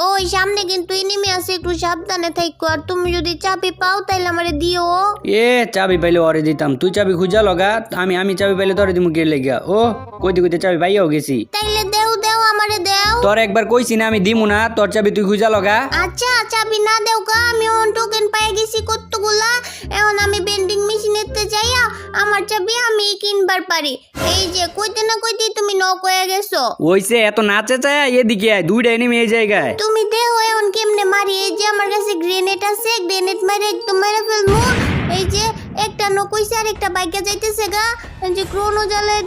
ওই সামনে কিন্তু এনিমি আছে, একটু সাবধানে থাকো। আর তুমি যদি চাবি পাও তাহলে আমারে দিও। চাবি পাইলে ওরে দিতাম, তুই চাবি খুঁজা লগা, আমি চাবি পাইলে তোরে দিমু কে লেগা। ও কইতে কইতে চাবি পাইয়াও গেছি। তাইলে দেও আমারে দেও। তোর একবার কইছি না আমি দিমু না, তোর চাবি তুই খুঁজা লগা। আচ্ছা চাবি না দেও কা, আমি অন টোকেন পাই গেছি কতগুলা। এখন আমি বেন্ডিং মেশিনেতে যাইয়া আমার চাবি আমি কিনবার পারি। এই যে কইতে না কইতে তুমি নক হয়ে গেছো। ওইসে এত নাচে চায় এদিকে আয়, দুইটা এনিমি এই জায়গায়। তুমি দেও এখন কেমনে মারি। এই যে আমার কাছে গ্রেনেড আছে, গ্রেনেড মারে একদম মেরে ফেলমু। এই যে একটা নক হইছে আর একটা বাইকে যাইতেছে গা। এই যে ক্রোনো জ্বালায়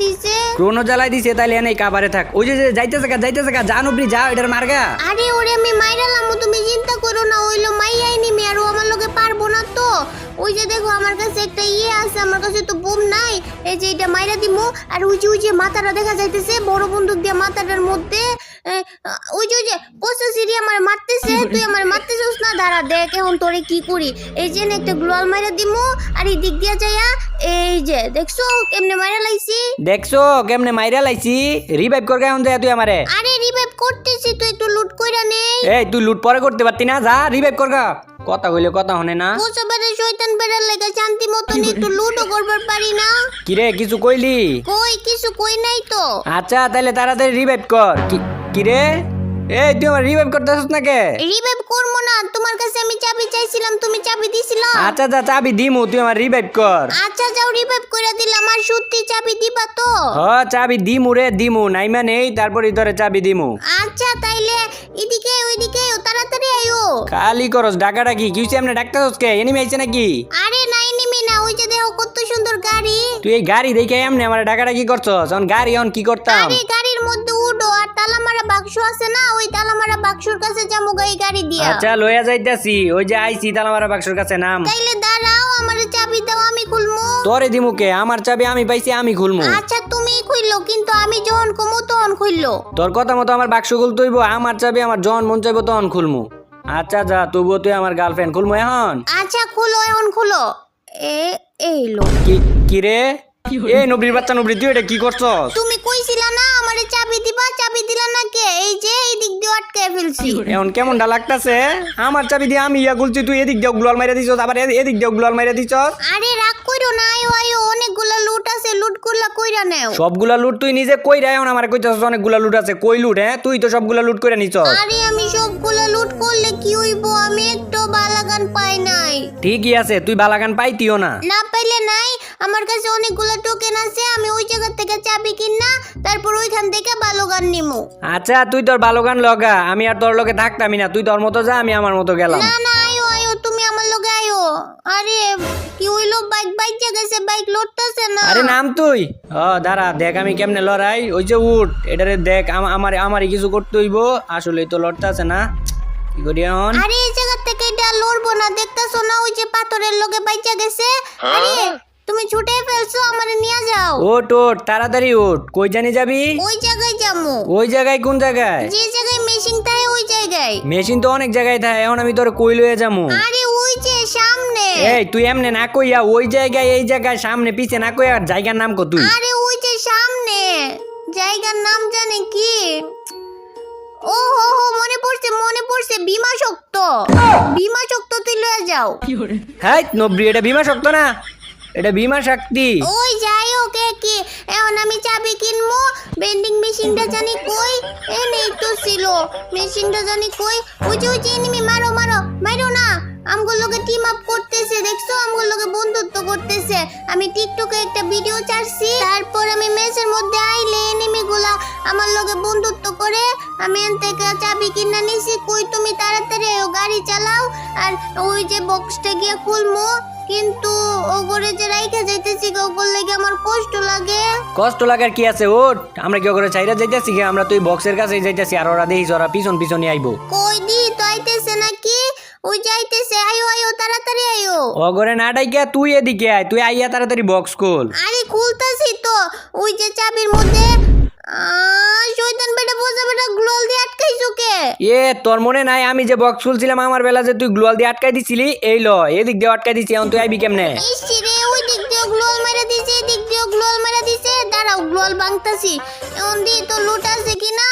দিছে। তাইলে এনে কাবারে থাক। ওই যে যাইতেছে গা জানুবরি যা এটার মারগা। আরে ওরে আমি মাইরালাম, তুমি চিন্তা করো না। হইলো মাইয়াই নিমি আর ও আমার লগে পারবো না তো। ওই যে দেখো আমার কাছে একটা আছে, আমার কাছে তো বুম নাই। এই যে এটা মাইরা দিমু। আর ওই যে মাথাটা দেখা যাইতেছে বড় বন্দুক দিয়ে মাথাটার মধ্যে। ওই যে কোসা সিরি আমার মারতেছে, তুই আমার মারতেছস না। দাঁড়া দেখ এখন তোরে কি করি। এই যে একটা গ্লোয়াল মাইরা দিমু আর এই দিক দিয়া যাইয়া এই যে দেখছো কেমনে মাইরা লাইছি। রিভাইভ কর গায়ন যায় তুই আমারে। আরে রিভাইভ করতেছি, তুই একটু লুট কইরা নে। এই তুই লুট পরে করতে পারতি না, যা রিভাইভ কর গা। কথা কইলে কথা হনে না। কোসা বেরে শয়তান বেরে লাগা শান্তি মতন একটু লুটও করবার পারি না। কিরে কিছু কইলি? কই কিছু কই নাই তো। আচ্ছা তাহলে তাড়াতাড়ি রিভাইভ কর। কিরে এই তুই আমার রিভাইভ করতেছস না কে? রিভাইভ করব না, তোমার কাছে আমি চাবি চাইছিলাম, তুমি চাবি দিছিলা। আচ্ছা যা চাবি দিমু, তুই আমার রিভাইভ কর। আচ্ছা যাও রিভাইভ কইরা দিলাম। আর সত্যি চাবি দিবা তো? চাবি দিমু নাইমা নেই, তারপরে তোরে চাবি দিমু। আচ্ছা তাইলে এদিকে ওইদিকে তাড়াতাড়ি আইও। খালি করস ডাকাডাকি কি হইছে? এমনি ডাকতাছস কে? এনিমি আইছে নাকি? আরে নাই নিমি না, ওই যে দেখো কত সুন্দর গাড়ি। তুই এই গাড়ি দেখে এমনি আমার ডাকাডাকি করছস? অন গাড়ি অন কি করতাম? আরে গাড়ির মধ্যে উঠো আর তালামারা বাক্স আছে না, ওই তালামারা বাক্সর কাছে যামু এই গাড়ি দিয়া। আচ্ছা লইয়া যাইতাছি, ওই যে আইছি তালামারা বাক্সর কাছে নাম। তাইলে দাঁড়াও, আমারে চাবি দাও আমি খুলমু। তোরে দিমু কে? আমার চাবি আমি পাইছি, আমি খুলমু। আচ্ছা তুমি খুললো, কিন্তু আমি যখন কমু তখন খুললো। তোর কথা মতো আমার বাক্স খুলতে হইব, আমার চাবি আমার যখন মন চাইবো তখন খুলমু। আচ্ছা যা, তবুও তুই আমার গার্লফ্রেন্ড খুলমু এখন। আচ্ছা খুলো, এখন খুলো। এইলো। কি রে? এই নবরির বাচ্চা নবরি, তুই এটা কি করছস? তুমি কইছিলা না আমারে চাবি দিবা, চাবি দিলা না কে? এই যে এই দিক দিয়ে আটকে ফেলছি। এখন কেমনটা লাগতাছে? আমার চাবি দিয়ে আমি খুলছি, তুই এদিক দিয়ে গ্লোয়াল মাইরা দিছস, আবার এদিক দিয়ে গ্লোয়াল মাইরা দিছস। আরে রাগ কইরো না, আয়ো অনেকগুলা লুট আছে, লুটগুলা কইরা নেও। সবগুলা লুট তুই নিজে কইরা এখন আমারে কইতাছস অনেকগুলা লুট আছে? কই লুট? তুই তো সবগুলা লুট কইরা নিছস। আরে আমি সবগুলা লুট করলে কি হইব? আমি একটু বালাগান পাই নাই। ঠিকই আছে, তুই বালাগান পাইতিও না। না পাইলে নাই, আমার কাছে অনেকগুলা টোকেন আছে, আমি ওই জায়গা থেকে চাবি কিনা তারপর ওইখান থেকে বালাগান নিমু। আচ্ছা তুই তোর বালাগান লগা, আমি আর তোর লগে থাকতামই না। তুই তোর মতো যা, আমি আমার মতো গেলাম। না না আয়ো তুমি আমার লগে আয়ো। আরে কি হইলো? বাইক গেছে, বাইক লড়তেছে না। আরে নাম তুই। দাঁড়া দেখ আমি কেমনে লড়াই। ওই যে উঠ, এটারে দেখ। আমারই কিছু করতে হইব। আসলে তো লড়তেছে না, কি করি এখন? আরে এই জায়গা থেকে এটা লড়বো না, দেখতাছো না ওই যে পাথরের লগে বাইচা গেছে। আরে তুমি ছুটে ফেলছো, আমারে নিয়ে যাও। ওঠ তাড়াতাড়ি ওঠ। কই জানি যাবি? ওই জায়গায় যামু। ওই জায়গায়? কোন জায়গায়? যে জায়গায় মেশিন থাকে ওই জায়গায়। মেশিন তো অনেক জায়গায় থাকে, এখন আমি তোর কই লয়ে যামু? আরে ওই যে সামনে। এই তুই এমনে না কইয়া ওই জায়গায় এই জায়গায় সামনে পিছে না কইয়া জায়গার নাম কত তুই? আরে ওই যে সামনে, জায়গার নাম জানে কি? ও হো হো মনে পড়ছে ভীমা শক্ত তুই লয়ে যাও। হ্যাঁ নবরি, এটা ভীমা শক্ত না, এটা ভীমা শক্তি। ওই যাই হোক কি, এখন আমি চাবি কিনবো। বেন্ডিং মেশিনটা জানি কই? নেই তো ছিল মেশিনটা জানি কই? ওই যে এনিমি, মারো না। আমগুলোকে টিম আপ করতেছে, দেখছো? আমগুলোকে বন্ধুত্ব করতেছে। আমি টিকটকে একটা ভিডিও ছাড়ছি, তারপর আমি ম্যাচের মধ্যে আইলে এনিমিগুলা আমার লগে বন্ধুত্ব করে। আমি এন থেকে চাবি কিনা নিছি। কই তুমি তাড়াতাড়ি গাড়ি চালাও। আর ওই যে বক্সটা গিয়ে খুলমু, কিন্তু ওগরে যে রাইখা যাইতেছি, ওগর লাগে আমার কষ্ট লাগার কি আছে? ওঠ, আমরা কি ওগরে চাইরা যাইতাছি? আমরা তো এই বক্সের কাছেই যাইতাছি, আর ওরা দেখিস ওরা পিছন আইবো। কই দি তো আইতেছে নাকি? ওই যাইতেছে, আয়ো তাড়াতাড়ি আয়ো। ওগরে না ডাইকা তুই এদিকে আয়, তুই আইয়া তাড়াতাড়ি বক্স খোল। আরে খুলতাছি তো। ওই যে চাবির মধ্যে শয়তান বেটা বোঝা বেটা গ্লোয়াল দিয়ে আটকাইছো কে? তোর মনে নাই আমি যে বক্স খুলছিলাম আমার বেলা, যে তুই গ্লোয়াল দিয়ে আটকাই দিছিলি? এই ল এদিক দিয়ে আটকাই দিছি, এখন তুই আইবি কেমনে? ইসি রে, ওই দিক দিয়ে গ্লোয়াল মেরে দিছে, এদিক দিয়ে গ্লোয়াল মেরে দিছে। দাঁড়াও গ্লোয়াল ভাঙতাছি। এখন দি তো লুট আছে কিনা।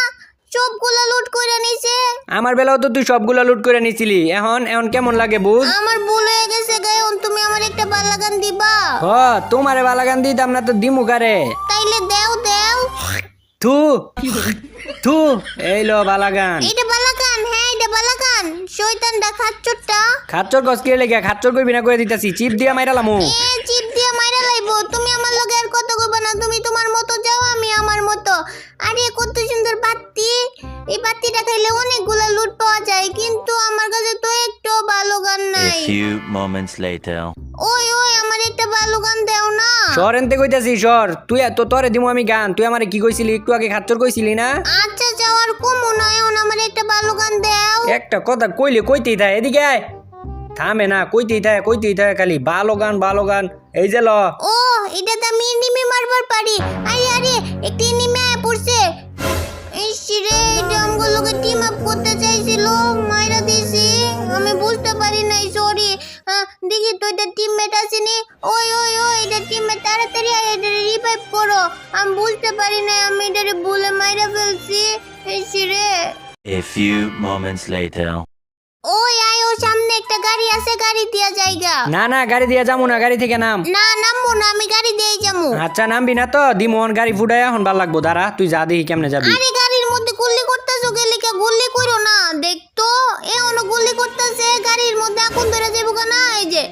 সবগুলা লুট করে নিছে। আমার বেলাও তো তুই সবগুলা লুট করে নিছিলি, এখন এখন কেমন লাগে বুঝ? আমার ভুল হয়ে গেছে গায়ন, তুমি আমার একটা বালাগান দিবা? হ তোমারে বালাগান দিতাম না তো দিমু কারে? তাইলে দেও দেও। থু থু এই লো বালাগান। এটা বালাগান? হ্যাঁ এটা বালাগান। শয়তানটা খাচ্চরটা। খাচ্চর গছ কে লেগে খাচ্চর কইবি না কই দিতাছি, চিপ দিয়া মাইরালামু। এ চিপ দিয়ে মাইরা লাইবো। তুমি আমার লগে আর কথা কইবা না, তুমি তোমার মতো যাও, আমি আমার মতো। আরে কত সুন্দর বাতি, এই বাতিটা খাইলে অনেকগুলা লুট পাওয়া যায়, কিন্তু আমার কাছে তো একটু ভালো গান A নাই। few moments later. ওই ওই আমার একটা ভালো গান দেও না। সর এনতে কইতাছি সর, তুই তো তোরে দিমু আমি গান, তুই আমারে কি কইছিলি একটু আগে খাচ্চর কইছিলি না? আচ্ছা যাওয়ার কমু নয়, এখন আমার একটা ভালো গান দেও। একটা কথা কইলে কইতেই থাকে, এদিকে আয়। থামে না, কইতেই থাকে খালি ভালো গান। এই যে ল। ও এটা তো আমি এনিমি মারবার পারি। আরে আরে একটা এনিমি আয়া পড়ছে। ইস রে, এটা আমগুলো লোকে টিম আপ করতে চাইছিল, মাইরা দিছি। আমি বুঝতে পারি নাই, সরি। দেখি তো এটা টিমমেট আসেনি। ওই ওই ওই এটা টিমমেট, তাড়াতাড়ি আয়, এটা রিভাইভ করো। আমি বুঝতে পারি নাই, আমি এটারে ভুলে মাইরা ফেলছি। ইস রে। A few moments later. ওই আয়, ও সামনে একটা গাড়ি আছে, গাড়ি দিয়া জায়গা। না গাড়ি দিয়া যামু না, গাড়ি থেকে নাম। না নামবো না, আমি গাড়ি দিয়েই যাবো। আচ্ছা নামবি না তো দিমন গাড়ি ফুটাই, এখন ভাল লাগবো, দাঁড়া তুই যা দেখি কেমনে যাবি। আরে গাড়ির মধ্যে গুলি করতেছো, গেলে কে গুলি করো না, দেখতো এখনো গুলি করতেছে, গাড়ির মধ্যে আগুন ধরে যাবো না। এই যে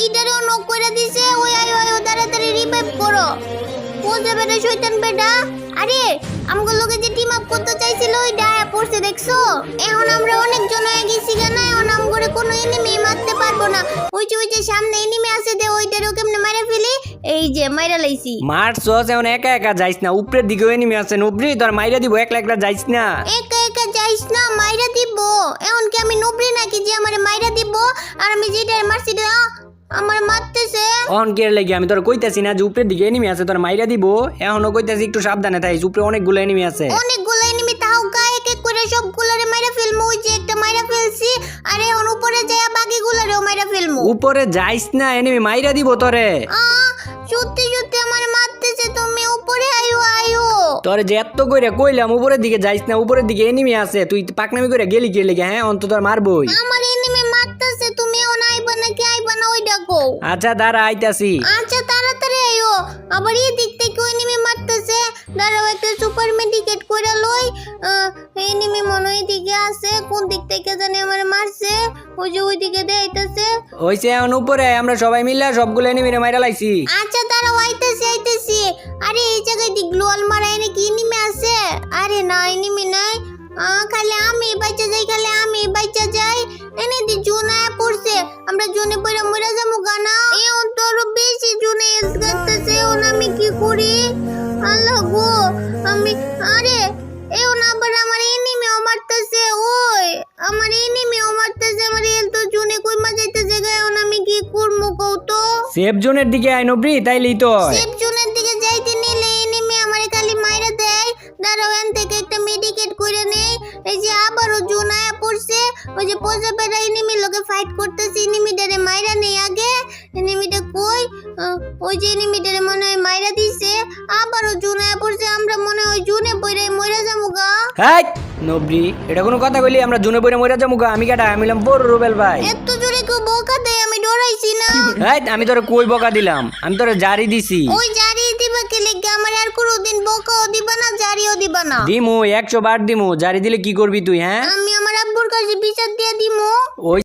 ইটারেও নক করে দিছে। ওই আয় আয়, তাড়াতাড়ি রিভাইভ করো। বুঝতে পেরে শয়তান বেটা। আরে আমগো লোকে যে টিম আপ করতে চাইছিল, ওই ডায়া পড়ছে দেখছো। এখন আমরা অনেক জন হয়ে গেছি কেন, এখন আমগরে কোনো এনিমি মারতে পারবো না। ওই যে সামনে এনিমি আছে, দে ওইটারও কেমনে মারা ফেলি। এই যে মাইরা লাইছি। মারছস, এখন একা যাইস না, উপরের দিকে এনিমি আছে, উপরে তোর মাইরা দিব, একলা যাইস না। একা একা যাইস না, মাইরা দিব। এখন কি আমি নুবরি নাকি যে আমারে মাইরা দিব? আর আমি যেটা মারছি আমার মারতেছে। অন কে লাগি আমি তোর কইতাছি না যে উপরের দিকে এনিমি আছে, তোর মাইরা দিব। এখনো কইতাছি একটু সাবধানে থাকিস, উপরে অনেকগুলো এনিমি আছে। অনেকগুলো এনিমি, তাও গায়ে এক এক করে সবগুলোরে মাইরা ফেলমু। ওই যে একটা মাইরা ফেলছি, আর এখন উপরে যায় বাকিগুলোরেও মাইরা ফেলমু। উপরে যাইস না, এনিমি মাইরা দিব তোরে। সত্যি সত্যি আমার মারতেছে, তুমি উপরে আয়ো আয়ো। তোরে যে এত কইরা কইলাম উপরের দিকে যাইস না, উপরের দিকে এনিমি আছে, তুই পাকনামি করে গেলি কে লেগে? হ্যাঁ অন্ত তোর মারবই। আমার এনিমি মারতেছে, তুমি এখন আইবা নাকি আইবা না ওই ডাকো। আচ্ছা দাঁড়া আইতাছি। আচ্ছা তাড়াতাড়ি আইও। আবার এই দিক থেকে এনিমি মারতেছে, দাঁড়াও একটা সুপার মেডিকেট কইরা লই। এনিমি মনে হয় দিকে আছে, কোন দিক থেকে জানি আমার মারছে। ওই যে ওই দিকে দেখাইতেছে। হইছে এখন উপরে আমরা সবাই মিলে সবগুলো এনিমিরে মাইরা লাইছি। আচ্ছা দাঁড়াও, আইতেছি। আরে এই জায়গায় দি গ্লোয়াল মারায় নাকি এনিমি আছে? আরে না এনিমি নাই, খালি আমি বাইচা যাই। এনে দি জুন আয়া পড়ছে, আমরা জুনে পড়ে মরে যাবো গানা। এখন তো আরো বেশি জুনে এস করতেছে, এখন আমি কি করি? আল্লাহ গো, আমি আরে এখন আবার আমার এনিমিও মারতেছে। ওই আমার এনিমিও মারতেছে, আমার এল তো জুনে কই মা যাইতেছে গা। এখন আমি কি করবো কও তো? সেফ জোনের দিকে আই নবরি, তাইলেই তো। সেফ জোনের দিকে যাইতে নিলে এনিমি আমারে খালি মাইরা দেয়। দাঁড়াও এন থেকে একটা মেডিকেট করে নেই। এই যে আবারও জোন আয়া পড়ছে, ওই যে পোজাপেরা এনিমি লোকে ফাইট করতেছে, এনিমিটারে মাইরা নেই আগে। এনিমিটা কই? ওই যে এনিমিটারে মনে হয় মাইরা দিছে। আবারও জোন আয়া পড়ছে, আমরা মনে হয় জোনে পড়ে মরে যাবো গা। হাই নবরি, এটা কোনো কথা কইলি? আমরা জুনে পড়ে মইরা যামু গা? আমি কাটা আমি হলাম বড় রুবেল ভাই। এত জোরে কেউ বকা দেয়, আমি ডরাইছি না। হাই আমি তোরে কই বকা দিলাম? আমি তোরে জারি দিছি। ওই জারি দিবা কে লেগে? আমার আর কোনোদিন বকাও দিবা না, জারিও দিবা না। দিমু 100 বার দিমু। জারি দিলে কি করবি তুই? হ্যাঁ আমি আমার আব্বুর কাছে বিচার দিয়ে দিব।